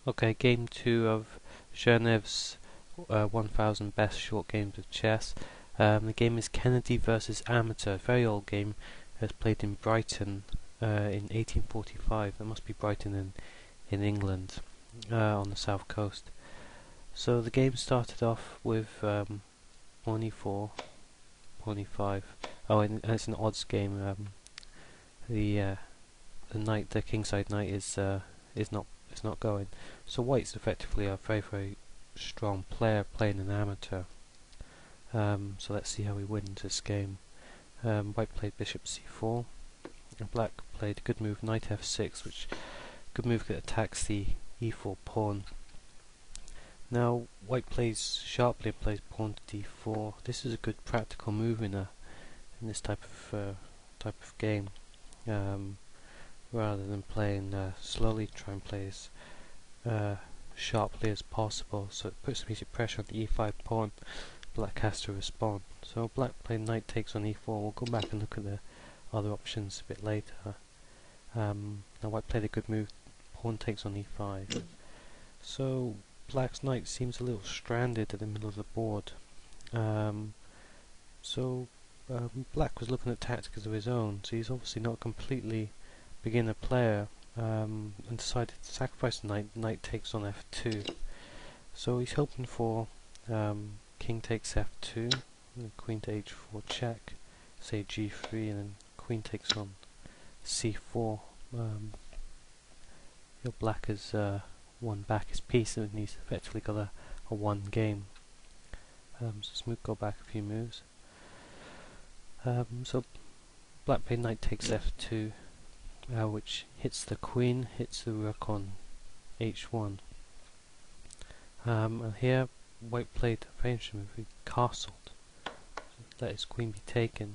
Okay, game 2 of Zhernev's 1000 best short games of chess. The game is Kennedy versus Amateur, a very old game. It was played in Brighton in 1845. That must be Brighton in England, on the south coast. So the game started off with pawn e4, pawn e5. Oh, and it's an odds game. The knight, the kingside knight, is not going. So white's effectively a very strong player playing an amateur. So let's see how he wins this game. White played bishop c4, and black played a good move knight f6, which good move that attacks the e4 pawn. Now white plays sharply and plays pawn to d4. This is a good practical move in this type of game. Rather than playing slowly, try and play as sharply as possible, so it puts immediate pressure on the e5 pawn. Black has to respond. So black played knight takes on e4. We'll go back and look at the other options a bit later. Now white played a good move, pawn takes on e5. So black's knight seems a little stranded at the middle of the board. Black was looking at tactics of his own, so he's obviously not completely beginner player, and decided to sacrifice the knight. Knight takes on f2. So he's hoping for king takes f2, and queen to h4 check, say g3, and then queen takes on c4. Black has won back his piece, and he's effectively got a one game. So let's go back a few moves. So black played knight takes f2, which hits the queen, hits the rook on h1. And here white played a very interesting move. He castled, let his queen be taken.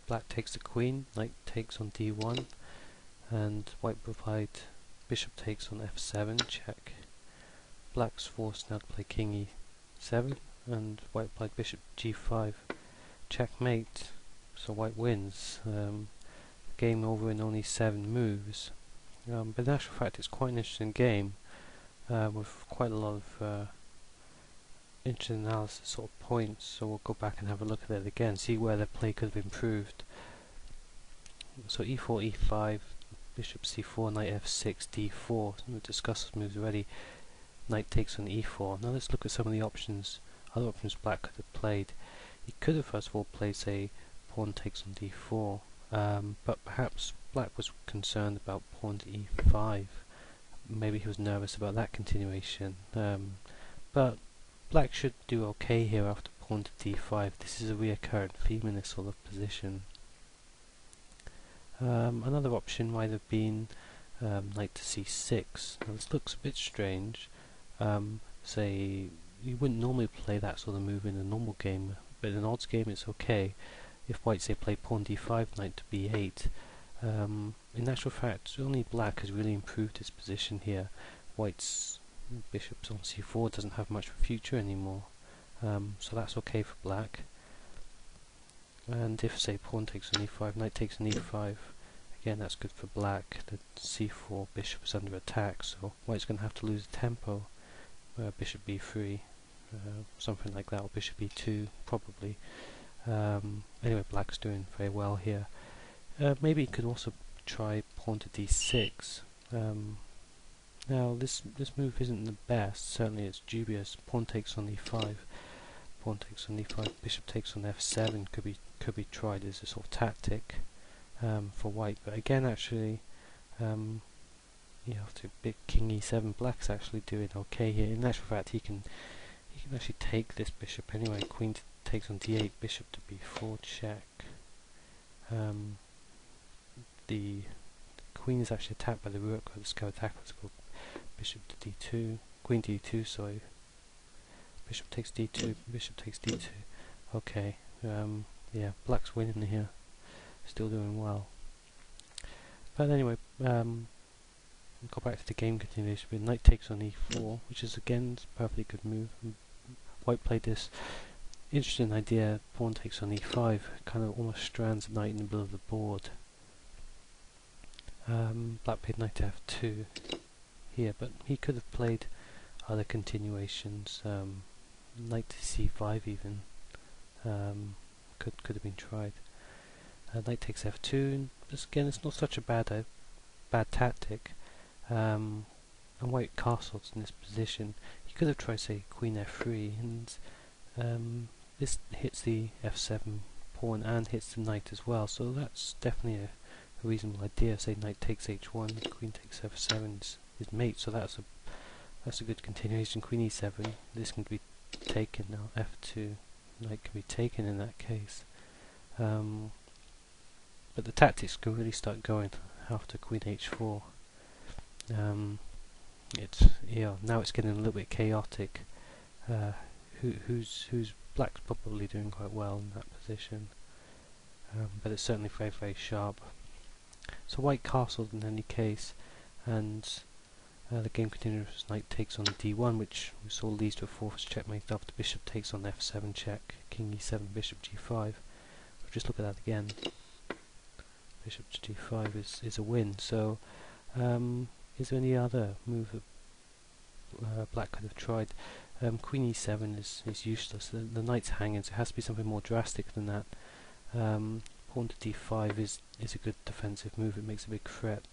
Black takes the queen, knight takes on d1, and white provide bishop takes on f7 check. Black's forced now to play king e7, and white played bishop g5 checkmate. So white wins. Game over in only 7 moves. But in actual fact, it's quite an interesting game with quite a lot of interesting analysis sort of points. So we'll go back and have a look at it again, see where the play could have improved. So e4, e5, bishop c4, knight f6, d4. We've discussed those moves already. Knight takes on e4. Now let's look at some of the options, other options black could have played. He could have first of all played, say, pawn takes on d4. But perhaps black was concerned about pawn to e5. Maybe he was nervous about that continuation. But black should do okay here after pawn to d5. This is a recurrent theme in this sort of position. Another option might have been knight to c6. Now this looks a bit strange. Say, you wouldn't normally play that sort of move in a normal game, but in an odds game it's okay. If white, say, play pawn d5, knight to b8, in actual fact, only black has really improved his position here. White's bishop's on c4 doesn't have much of a future anymore, so that's okay for black. And if, say, pawn takes on e5, knight takes on e5, again that's good for black. The c4 bishop is under attack, so white's going to have to lose tempo. Bishop b3, something like that, or bishop e2 probably. Anyway, black's doing very well here. Maybe he could also try pawn to d6. Now this move isn't the best, certainly it's dubious. Pawn takes on e5, pawn takes on e5, bishop takes on f7 could be tried as a sort of tactic for white, but again actually you have to pick king e7. Black's actually doing okay here. In actual fact, he can actually take this bishop anyway. Queen takes on d8, bishop to b4 check. The queen is actually attacked by the rook. Let's go attack. Let's go bishop to d2, queen to d2. Sorry, bishop takes d2, bishop takes d2. Okay, yeah, black's winning here. Still doing well. But anyway, go back to the game continuation with knight takes on e4, which is again a perfectly good move. White played this interesting idea, pawn takes on e5, kind of almost strands the knight in the middle of the board. Black played knight to f2 here, but he could have played other continuations, knight to c5 even, could have been tried. Knight takes f2, and again it's not such a bad tactic, and white castles in this position. He could have tried, say, queen f3, and this hits the f7 pawn and hits the knight as well, so that's definitely a reasonable idea. Say knight takes h1, queen takes f7 is mate, so that's a good continuation. Queen e7, this can be taken now, f2, knight can be taken in that case. But the tactics can really start going after queen h4. Now it's getting a little bit chaotic. Who's black's probably doing quite well in that position, but it's certainly very, very sharp. So white castled in any case, and the game continues. Knight takes on d1, which we saw leads to a forced checkmate after bishop takes on f7 check, king e7, bishop g5. We'll just look at that again. Bishop to d5 is a win. So is there any other move that black could have tried? Queen e7 is useless. The knight's hanging, so it has to be something more drastic than that. Pawn to d5 is a good defensive move. It makes a big threat.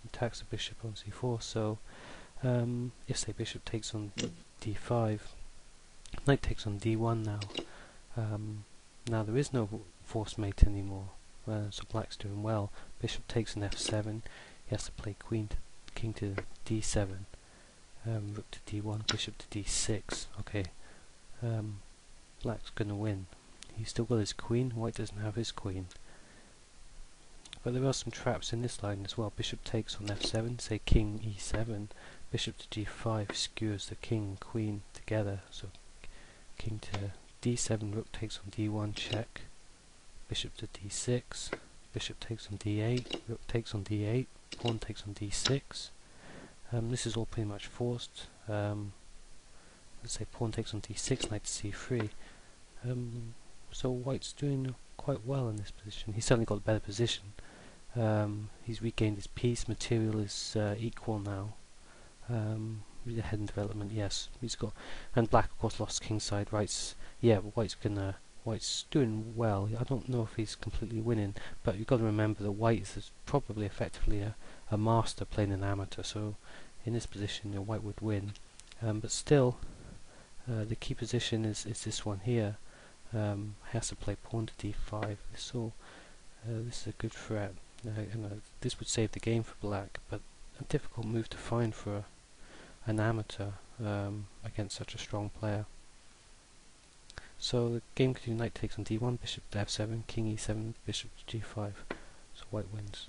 Attacks the bishop on c4. So if, say, bishop takes on d5, knight takes on d1 now. Now there is no forced mate anymore, so black's doing well. Bishop takes on f7. He has to play king to d7. Rook to d1, bishop to d6. Okay, black's gonna win. He's still got his queen, white doesn't have his queen. But there are some traps in this line as well. Bishop takes on f7, say king e7, bishop to g5 skewers the king and queen together, so king to d7, rook takes on d1 check, bishop to d6, bishop takes on d8, rook takes on d8, pawn takes on d6. This is all pretty much forced. Let's say pawn takes on d6, knight to c3. So white's doing quite well in this position. He's certainly got a better position. He's regained his piece. Material is equal now. Ahead in development, yes. He's got, and black of course lost kingside. White's doing well. I don't know if he's completely winning, but you've got to remember that white is probably effectively a master playing an amateur. So in this position, white would win. But still, the key position is this one here. Has to play pawn to d5. This is a good threat. This would save the game for black, but a difficult move to find for an amateur against such a strong player. So the game continues. Knight takes on d1, bishop to f7, king e7, bishop to g5. So white wins.